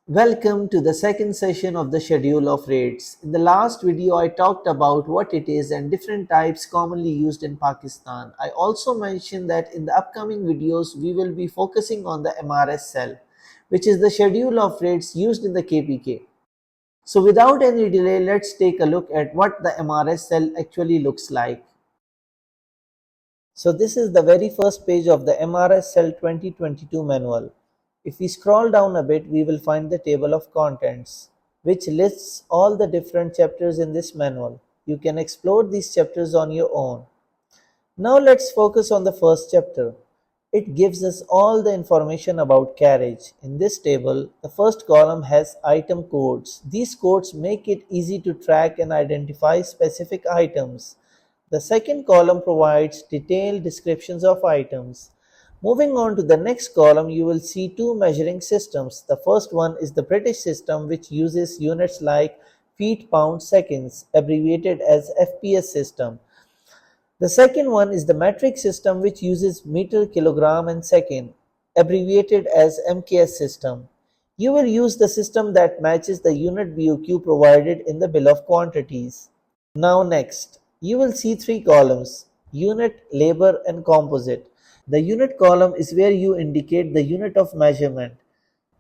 Welcome to the second session of the schedule of rates. In the last video, I talked about what it is and different types commonly used in Pakistan. I also mentioned that in the upcoming videos, we will be focusing on the MRS cell, which is the schedule of rates used in the KPK. So without any delay, let's take a look at what the MRS cell actually looks like. So this is the very first page of the MRS cell 2022 manual. If we scroll down a bit, we will find the table of contents, which lists all the different chapters in this manual. You can explore these chapters on your own. Now let's focus on the first chapter. It gives us all the information about carriage. In this table, the first column has item codes. These codes make it easy to track and identify specific items. The second column provides detailed descriptions of items. Moving on to the next column, you will see two measuring systems. The first one is the British system, which uses units like feet, pounds, seconds, abbreviated as FPS system. The second one is the metric system, which uses meter, kilogram, and second, abbreviated as MKS system. You will use the system that matches the unit BOQ provided in the Bill of Quantities. Now next, you will see three columns: unit, labor, and composite. The unit column is where you indicate the unit of measurement.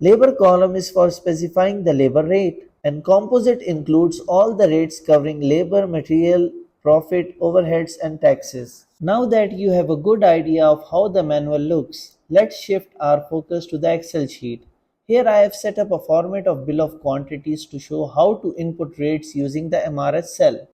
Labor column is for specifying the labor rate, and composite includes all the rates covering labor, material, profit, overheads, and taxes. Now that you have a good idea of how the manual looks, let's shift our focus to the Excel sheet. Here I have set up a format of Bill of Quantities to show how to input rates using the MRS cell.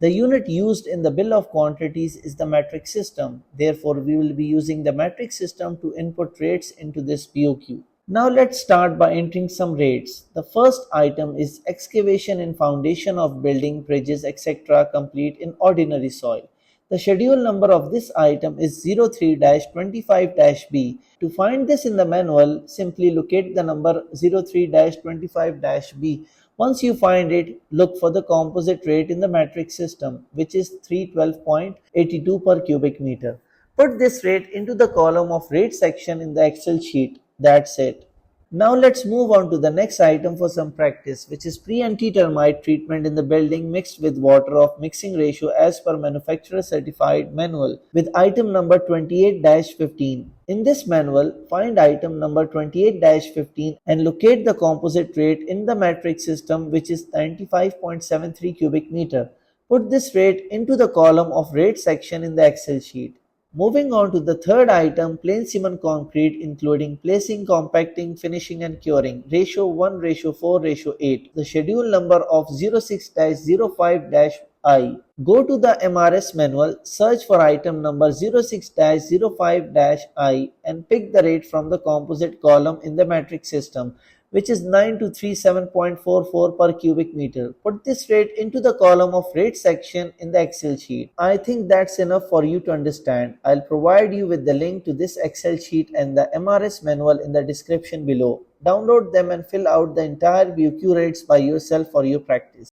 The unit used in the Bill of Quantities is the metric system. Therefore, we will be using the metric system to input rates into this BOQ. Now let's start by entering some rates. The first item is excavation and foundation of building, bridges, etc. complete in ordinary soil. The schedule number of this item is 03-25-B. To find this in the manual, simply locate the number 03-25-B. Once you find it, look for the composite rate in the metric system, which is 312.82 per cubic meter. Put this rate into the column of rate section in the Excel sheet. That's it. Now let's move on to the next item for some practice, which is pre-anti-termite treatment in the building mixed with water of mixing ratio as per manufacturer certified manual with item number 28-15. In this manual, find item number 28-15 and locate the composite rate in the metric system, which is 95.73 cubic meter. Put this rate into the column of rate section in the Excel sheet. Moving on to the third item, plain cement concrete, including placing, compacting, finishing, and curing. Ratio 1:4:8. The schedule number of 06-05-I. Go to the MRS manual, search for item number 06-05-I and pick the rate from the composite column in the metric system, which is 9237.44 per cubic meter. Put this rate into the column of rate section in the Excel sheet. I think that's enough for you to understand. I'll provide you with the link to this Excel sheet and the MRS manual in the description below. Download them and fill out the entire BOQ rates by yourself for your practice.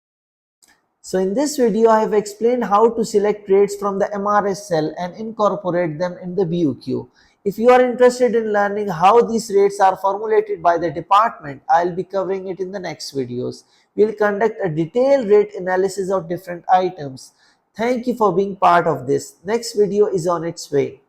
So in this video, I have explained how to select rates from the MRS cell and incorporate them in the BOQ. If you are interested in learning how these rates are formulated by the department, I'll be covering it in the next videos. We'll conduct a detailed rate analysis of different items. Thank you for being part of this. Next video is on its way.